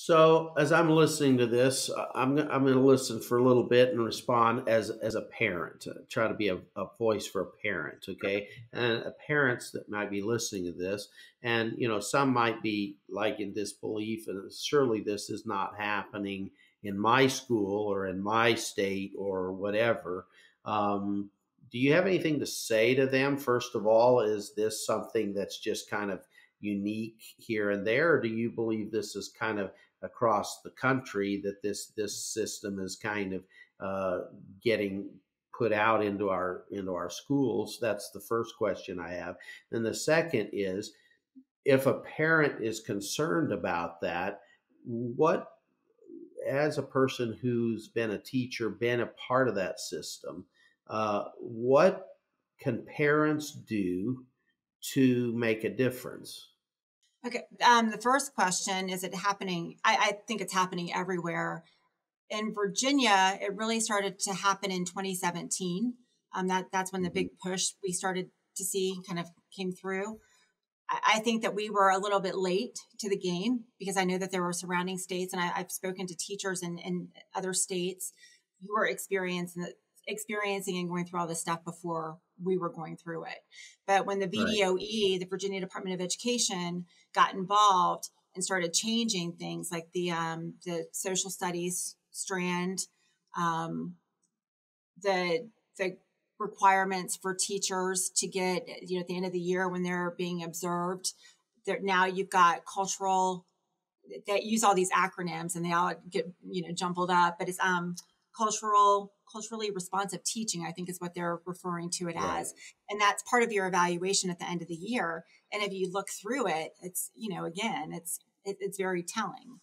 So as I'm listening to this, I'm going to listen for a little bit and respond as a parent. Try to be a voice for a parent, okay? And parents that might be listening to this, and some might be like in disbelief, and surely this is not happening in my school or in my state or whatever. Do you have anything to say to them? First of all, is this something that's just kind of unique here and there, or do you believe this is kind of across the country, that this system is kind of getting put out into our schools? That's the first question I have. And the second is, if a parent is concerned about that, what, as a person who's been a teacher, been a part of that system, what can parents do to make a difference? Okay. The first question, is it happening? I think it's happening everywhere. In Virginia, it really started to happen in 2017. That's when the big push we started to see kind of came through. I think that we were a little bit late to the game because I know that there were surrounding states, and I've spoken to teachers in other states who were experiencing and going through all this stuff before we were going through it. But when the Right. VDOE, the Virginia Department of Education, got involved and started changing things like the social studies strand, the requirements for teachers to get, at the end of the year when they're being observed, there now you've got cultural, that use all these acronyms and they all get, jumbled up, but it's culturally responsive teaching, I think is what they're referring to it Right. as. And that's part of your evaluation at the end of the year. And if you look through it, it's, again, it's very telling.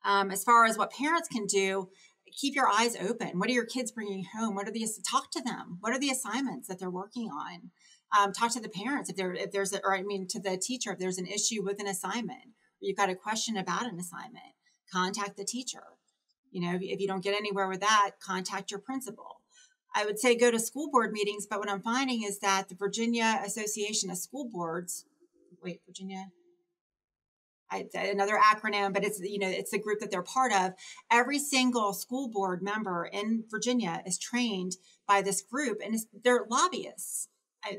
As far as what parents can do, keep your eyes open. What are your kids bringing home? Talk to them. What are the assignments that they're working on? Talk to the parents to the teacher, if there's an issue with an assignment, or you've got a question about an assignment, contact the teacher. If you don't get anywhere with that, contact your principal. I would say go to school board meetings, but what I'm finding is that the Virginia Association of School Boards, another acronym, but it's the group that they're part of. Every single school board member in Virginia is trained by this group, and they're lobbyists.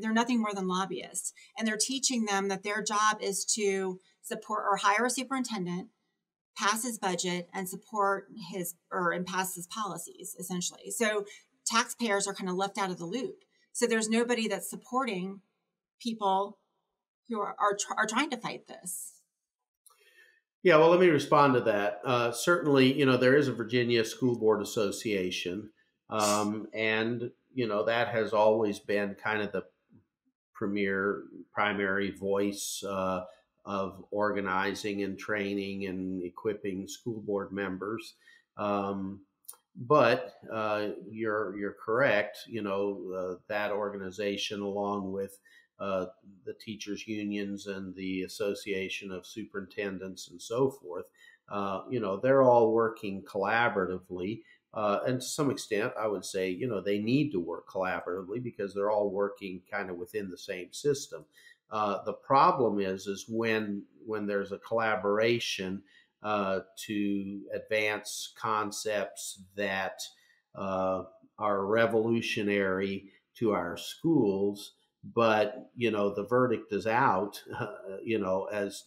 They're nothing more than lobbyists, and they're teaching them that their job is to support or hire a superintendent, pass his budget, and support and pass his policies, essentially. So taxpayers are kind of left out of the loop. So there's nobody that's supporting people who are trying to fight this. Yeah, well, let me respond to that. Certainly, there is a Virginia School Board Association, and that has always been kind of the primary voice of organizing and training and equipping school board members. But you're correct. That organization, along with the teachers unions and the Association of Superintendents and so forth, they're all working collaboratively. And to some extent, I would say, they need to work collaboratively because they're all working kind of within the same system. The problem is when there's a collaboration to advance concepts that are revolutionary to our schools, but the verdict is out. As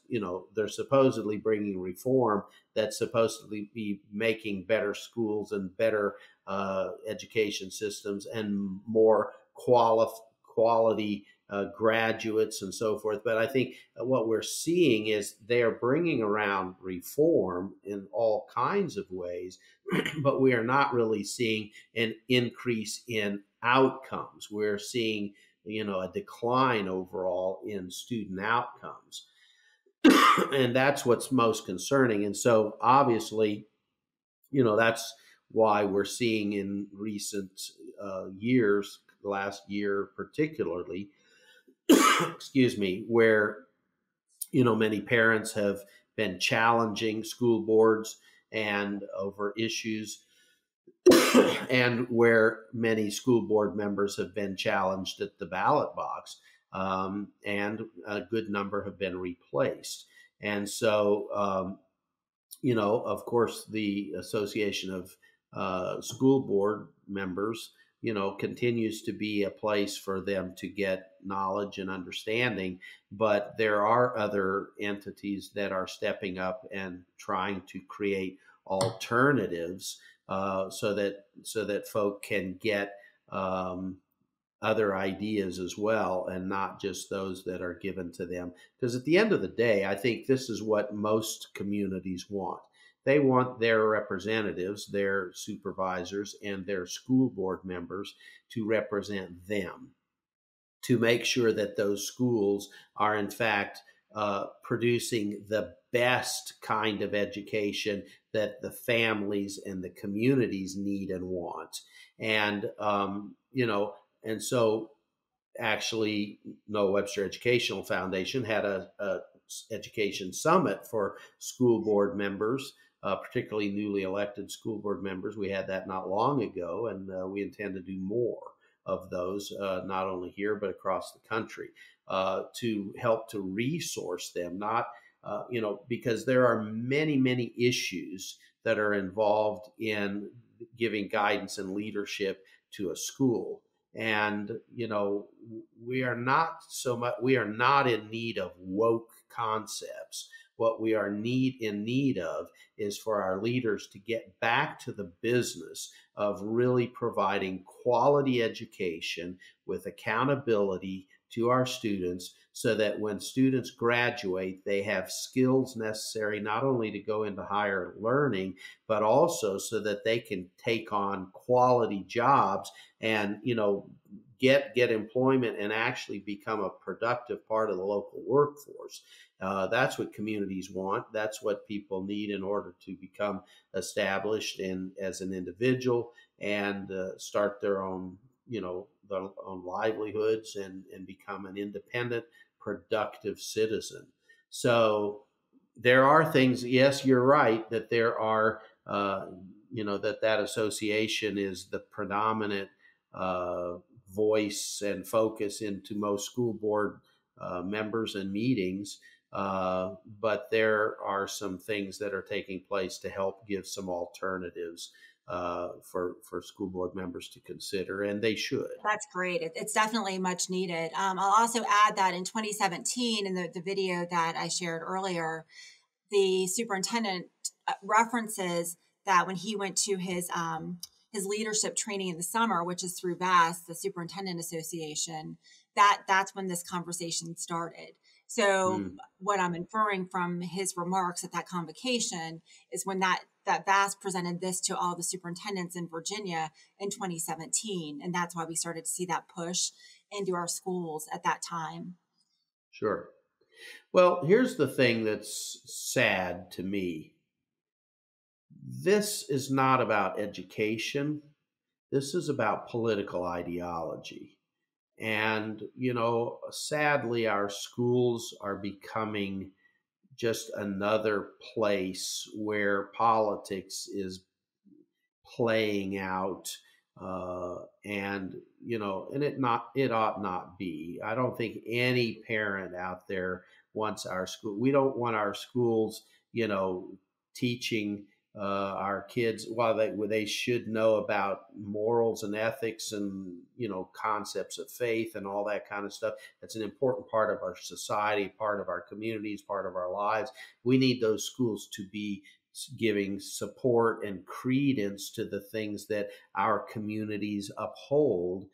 they're supposedly bringing reform that's supposed to be making better schools and better education systems and more quality graduates and so forth. But I think what we're seeing is they're bringing around reform in all kinds of ways, but we are not really seeing an increase in outcomes. We're seeing a decline overall in student outcomes. And that's what's most concerning. And so obviously, that's why we're seeing in recent years, the last year particularly, excuse me, where, many parents have been challenging school boards and over issues and where many school board members have been challenged at the ballot box, and a good number have been replaced. And so Of course, the Association of School Board Members, continues to be a place for them to get knowledge and understanding. But there are other entities that are stepping up and trying to create alternatives, so that folk can get um, other ideas as well, and not just those that are given to them. Because at the end of the day, I think this is what most communities want. They want their representatives, their supervisors, and their school board members to represent them, to make sure that those schools are, in fact, producing the best kind of education that the families and the communities need and want. And, and so actually, no, Webster Educational Foundation had a education summit for school board members, particularly newly elected school board members. We had that not long ago, and we intend to do more of those, not only here but across the country, to help to resource them. Not, because there are many, many issues that are involved in giving guidance and leadership to a school. And we are not in need of woke concepts. What we are in need of is for our leaders to get back to the business of really providing quality education with accountability to our students, so that when students graduate, they have skills necessary not only to go into higher learning, but also so that they can take on quality jobs and get employment and actually become a productive part of the local workforce. That's what communities want. That's what people need in order to become established as an individual, and start their own livelihoods, and become an independent, productive citizen. So there are things. Yes, you're right that there are. That association is the predominant voice and focus into most school board members and meetings. But there are some things that are taking place to help give some alternatives for school board members to consider, and they should. That's great. It's definitely much needed. I'll also add that in 2017, in the video that I shared earlier, the superintendent references that when he went to his leadership training in the summer, which is through VAS, the Superintendent Association, that's when this conversation started. So what I'm inferring from his remarks at that convocation is when that VAS presented this to all the superintendents in Virginia in 2017. And that's why we started to see that push into our schools at that time. Sure. Well, here's the thing that's sad to me. This is not about education. This is about political ideology. And, sadly, our schools are becoming just another place where politics is playing out. And it ought not be. I don't think any parent out there wants our school. We don't want our schools, teaching our kids, while they should know about morals and ethics and concepts of faith and all that kind of stuff. That's an important part of our society, part of our communities, part of our lives. We need those schools to be giving support and credence to the things that our communities uphold.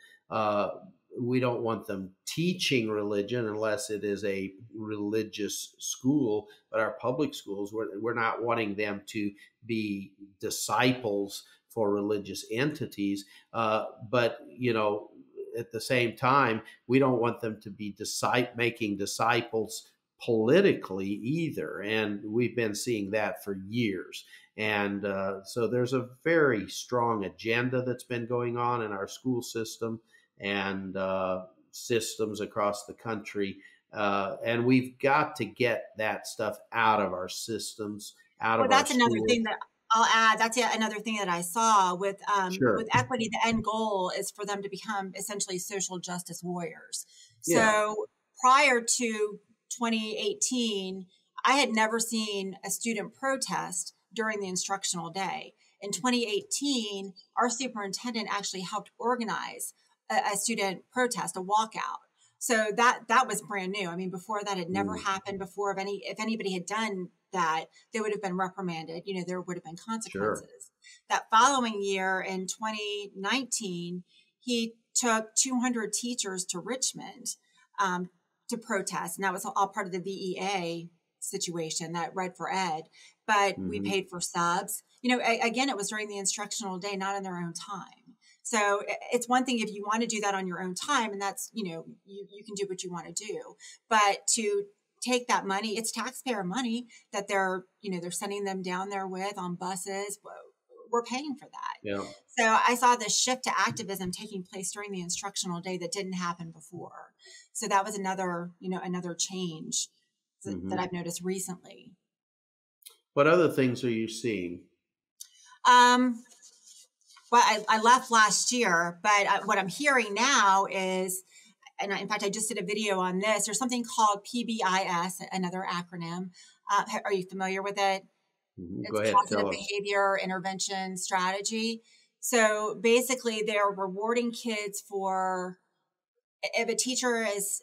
We don't want them teaching religion unless it is a religious school, but our public schools, we're not wanting them to be disciples for religious entities. But at the same time, we don't want them to be making disciples politically either. And we've been seeing that for years. And so there's a very strong agenda that's been going on in our school system and systems across the country. And we've got to get that stuff out of our systems, out of our that's another schools. thing that I'll add. That's another thing that I saw with Sure. with equity. The end goal is for them to become essentially social justice warriors. Yeah. So prior to 2018, I had never seen a student protest during the instructional day. In 2018, our superintendent actually helped organize a student protest, a walkout. So that was brand new. I mean, before that had never happened before. If anybody had done that, they would have been reprimanded. You know, there would have been consequences. Sure. That following year in 2019, he took 200 teachers to Richmond to protest, and that was all part of the VEA situation, that Read for Ed. But we paid for subs. You know, again, it was during the instructional day, not in their own time. So it's one thing if you want to do that on your own time, and that's, you know, you can do what you want to do. But to take that money, it's taxpayer money that they're sending them down there with on buses. We're paying for that. Yeah. So I saw this shift to activism taking place during the instructional day that didn't happen before. So that was another change that I've noticed recently. What other things are you seeing? Well, I left last year, but what I'm hearing now is, and in fact, I just did a video on this. There's something called PBIS, another acronym. Are you familiar with it? Go It's ahead, Positive tell us. Behavior Intervention Strategy. So basically, they're rewarding kids for, if a teacher is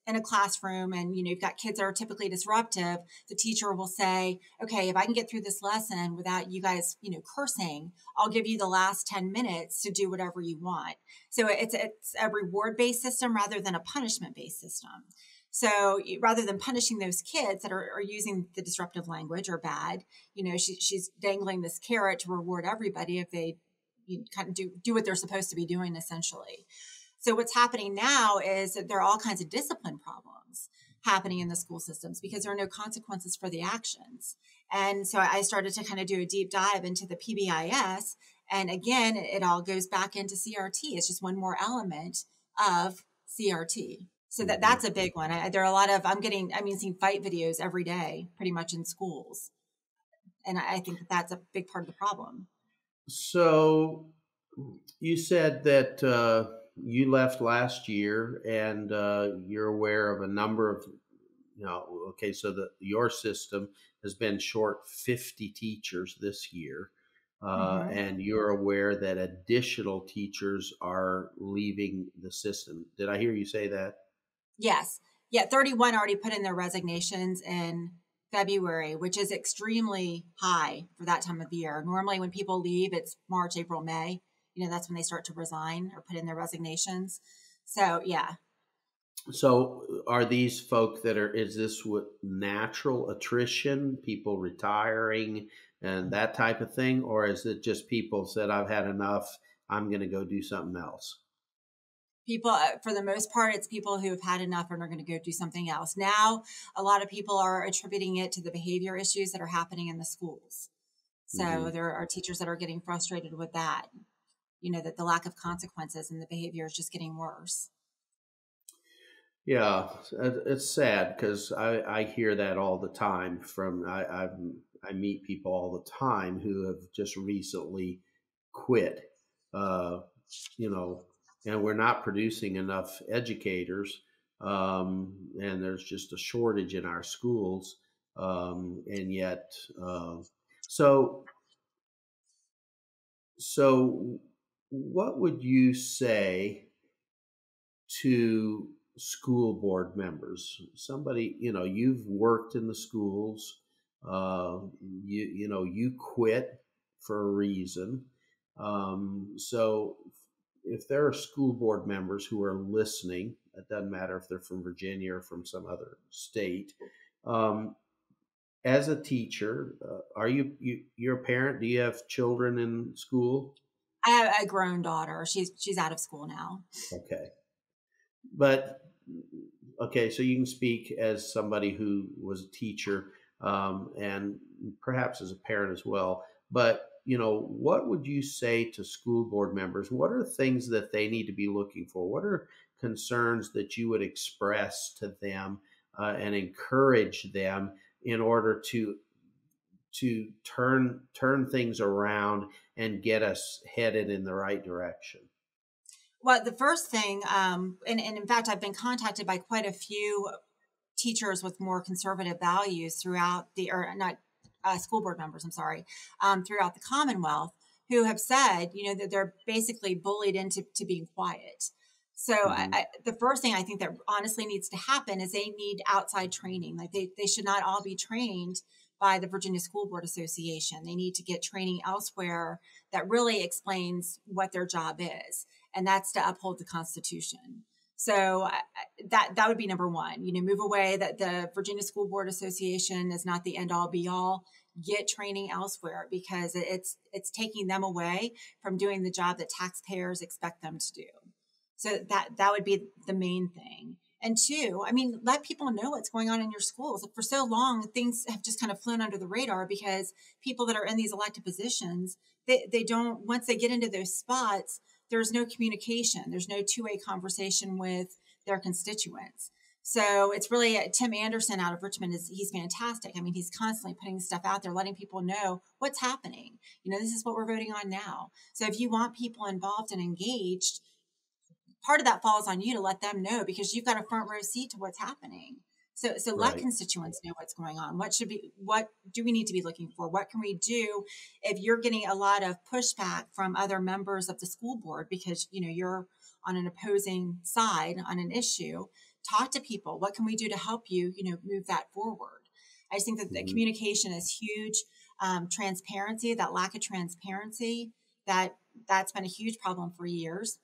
in a classroom and, you know, you've got kids that are typically disruptive, the teacher will say, okay, if I can get through this lesson without you guys, you know, cursing, I'll give you the last 10 minutes to do whatever you want. So it's a reward-based system rather than a punishment-based system. So rather than punishing those kids that are using the disruptive language or bad, you know, she's dangling this carrot to reward everybody if they kind of do what they're supposed to be doing, essentially. So what's happening now is that there are all kinds of discipline problems happening in the school systems because there are no consequences for the actions. And so I started to kind of do a deep dive into the PBIS. And again, it all goes back into CRT. It's just one more element of CRT. So that's a big one. There are a lot of, seeing fight videos every day, pretty much in schools. And I think that's a big part of the problem. So you said that you left last year, and you're aware of a number of, okay, so your system has been short 50 teachers this year, and you're aware that additional teachers are leaving the system. Did I hear you say that? Yes. Yeah, 31 already put in their resignations in February, which is extremely high for that time of year. Normally when people leave, it's March, April, May. You know, that's when they start to resign or put in their resignations. So, yeah. So are these folk is this what natural attrition, people retiring and that type of thing? Or is it just people said, I've had enough, I'm going to go do something else? People, for the most part, it's people who have had enough and are going to go do something else. Now, a lot of people are attributing it to the behavior issues that are happening in the schools. So there are teachers that are getting frustrated with that, you know, that the lack of consequences and the behavior is just getting worse. Yeah, it's sad because I hear that all the time from, I meet people all the time who have just recently quit, and we're not producing enough educators, and there's just a shortage in our schools, and yet, so what would you say to school board members? Somebody, you've worked in the schools, you quit for a reason. So if there are school board members who are listening, it doesn't matter if they're from Virginia or from some other state, as a teacher, are you're a parent? Do you have children in school? I have a grown daughter. She's out of school now. Okay. But, okay, so you can speak as somebody who was a teacher, and perhaps as a parent as well. But, what would you say to school board members? What are things that they need to be looking for? What are concerns that you would express to them and encourage them in order to turn things around and get us headed in the right direction? Well, the first thing, and in fact, I've been contacted by quite a few teachers with more conservative values throughout the, or not school board members, I'm sorry, throughout the Commonwealth, who have said, that they're basically bullied into being quiet. So Mm-hmm. the first thing I think that honestly needs to happen is they need outside training. Like they should not all be trained by the Virginia School Board Association. They need to get training elsewhere that really explains what their job is, and that's to uphold the Constitution. So that would be number one. Move away that the Virginia School Board Association is not the end all be all. Get training elsewhere, because it's taking them away from doing the job that taxpayers expect them to do. So that would be the main thing. And two, let people know what's going on in your schools. For so long, things have just kind of flown under the radar because people that are in these elected positions, they don't, once they get into those spots, there's no communication. There's no two-way conversation with their constituents. So it's really Tim Anderson out of Richmond he's fantastic. He's constantly putting stuff out there, letting people know what's happening. This is what we're voting on now. So if you want people involved and engaged, part of that falls on you to let them know, because you've got a front row seat to what's happening. So let Right. constituents know what's going on. What do we need to be looking for? What can we do if you're getting a lot of pushback from other members of the school board because, you're on an opposing side on an issue? Talk to people. What can we do to help you, move that forward? I just think that the communication is huge. Transparency, that lack of transparency, that's been a huge problem for years.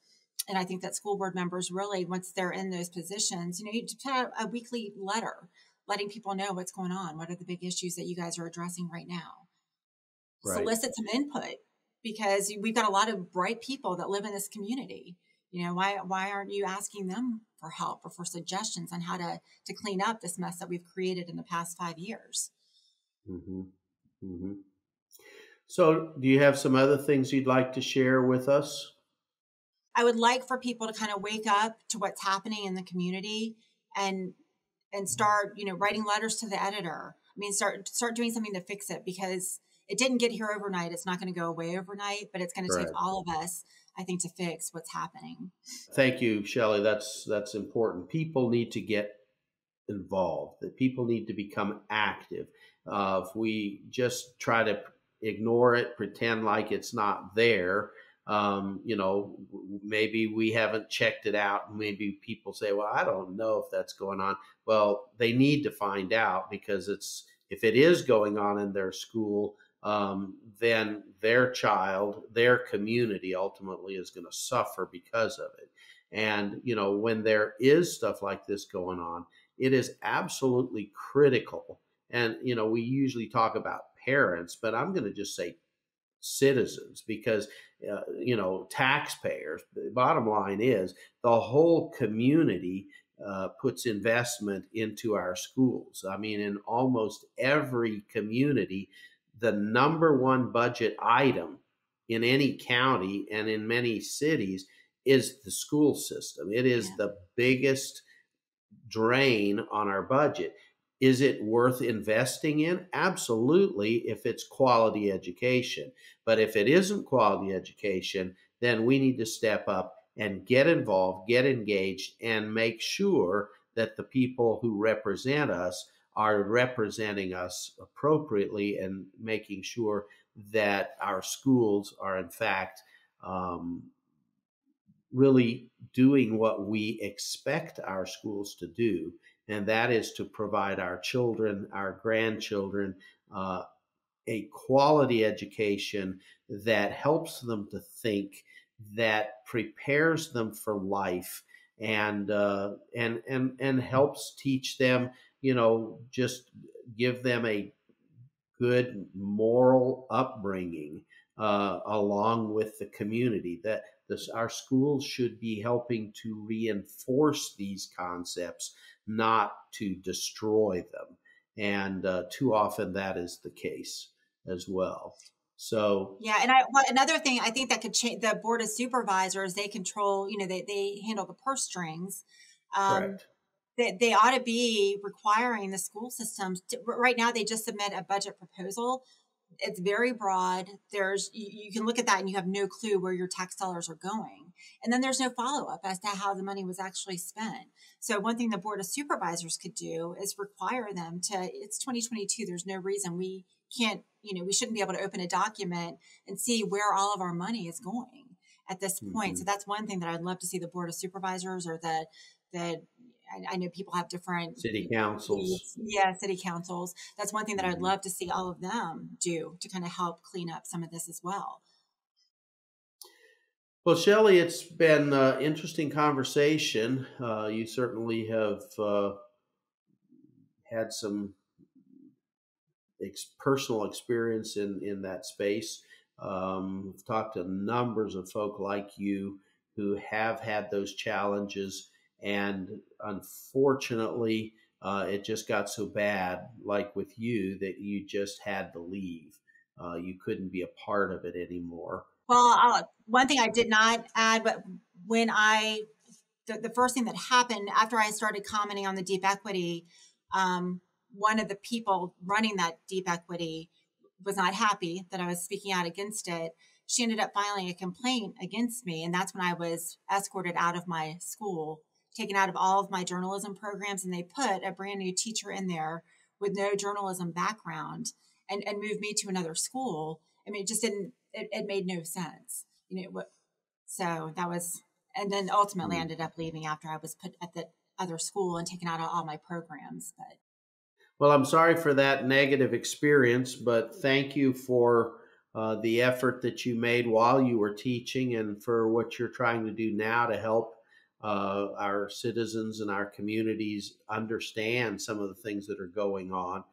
And I think that school board members really, once they're in those positions, you put out a weekly letter letting people know what's going on. What are the big issues that you guys are addressing right now? Right. Solicit some input, because we've got a lot of bright people that live in this community. Why aren't you asking them for help or for suggestions on how to clean up this mess that we've created in the past 5 years? Mm-hmm. Mm-hmm. So, do you have some other things you'd like to share with us? I would like for people to kind of wake up to what's happening in the community and start, writing letters to the editor. Start doing something to fix it, because it didn't get here overnight. It's not going to go away overnight, but it's going to take Right. all of us, I think, to fix what's happening. Thank you, Shelly. That's important. People need to get involved. That people need to become active. If we just try to ignore it, pretend like it's not there, maybe we haven't checked it out. Maybe people say, well, I don't know if that's going on. Well, they need to find out, because if it is going on in their school, then their child, their community ultimately is going to suffer because of it. And, when there is stuff like this going on, it is absolutely critical. And, we usually talk about parents, but I'm going to just say citizens, because taxpayers. The bottom line is the whole community puts investment into our schools. In almost every community, the number one budget item in any county and in many cities is the school system. It is the biggest drain on our budget. Is it worth investing in? Absolutely, if it's quality education. But if it isn't quality education, then we need to step up and get involved, get engaged, and make sure that the people who represent us are representing us appropriately, and making sure that our schools are, in fact, really doing what we expect our schools to do, and that is to provide our children, our grandchildren, a quality education that helps them to think, that prepares them for life, and helps teach them, just give them a good moral upbringing, along with the community. That our schools should be helping to reinforce these concepts, not to destroy them. And too often that is the case as well. So yeah, and another thing I think that could change, the board of supervisors, they control, they handle the purse strings. correct. They ought to be requiring the school systems right now, they just submit a budget proposal. It's very broad. You can look at that and you have no clue where your tax dollars are going. And then there's no follow-up as to how the money was actually spent. So one thing the Board of Supervisors could do is require them to, it's 2022, there's no reason we can't, we shouldn't be able to open a document and see where all of our money is going at this point. So that's one thing that I'd love to see the Board of Supervisors or the I know people have different city councils. Yeah, city councils. That's one thing that I'd love to see all of them do to kind of help clean up some of this as well. Well, Shelly, it's been an interesting conversation. You certainly have had some personal experience in that space. We've talked to numbers of folk like you who have had those challenges. And unfortunately, it just got so bad, like with you, that you just had to leave. You couldn't be a part of it anymore. Well, one thing I did not add, but when the first thing that happened after I started commenting on the deep equity, one of the people running that deep equity was not happy that I was speaking out against it. She ended up filing a complaint against me. And that's when I was escorted out of my school, taken out of all of my journalism programs, and they put a brand new teacher in there with no journalism background and moved me to another school. I mean, it just didn't, it made no sense, so that was, and then ultimately ended up leaving after I was put at the other school and taken out of all my programs. But well, I'm sorry for that negative experience, but thank you for the effort that you made while you were teaching and for what you're trying to do now to help our citizens and our communities understand some of the things that are going on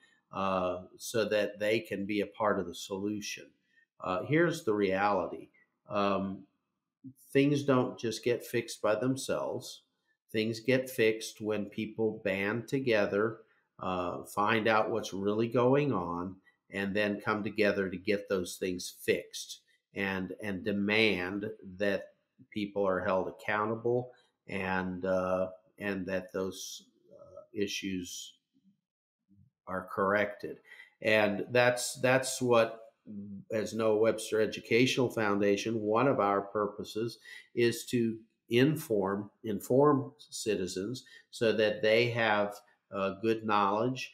so that they can be a part of the solution. Here's the reality. Things don't just get fixed by themselves. Things get fixed when people band together, find out what's really going on, and then come together to get those things fixed and demand that people are held accountable and that those issues are corrected. And that's what, as Webster Educational Foundation, one of our purposes is to inform citizens so that they have good knowledge.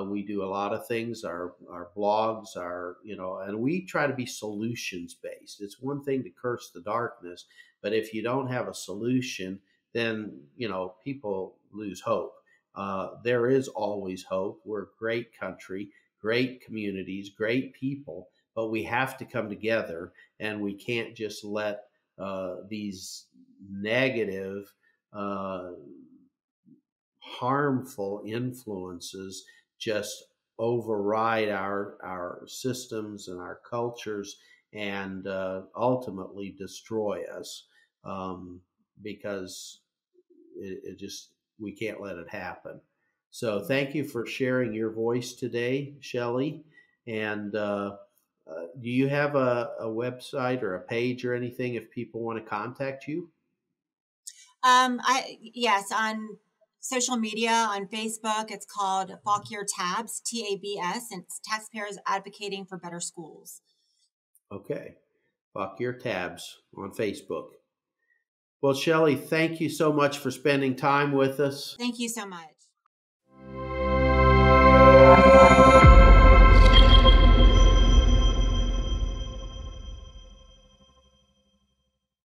We do a lot of things, our blogs, and we try to be solutions based. It's one thing to curse the darkness, but if you don't have a solution, then, people lose hope. There is always hope. We're a great country, great communities, great people, but we have to come together, and we can't just let these negative, harmful influences just override our systems and our cultures and ultimately destroy us, because we can't let it happen. So thank you for sharing your voice today, Shelly. And do you have a website or a page or anything if people want to contact you? Yes, on social media, on Facebook, it's called Fauquier Tabs, TABS, and it's Taxpayers Advocating for Better Schools. Okay. Fauquier Tabs on Facebook. Well, Shelly, thank you so much for spending time with us. Thank you so much.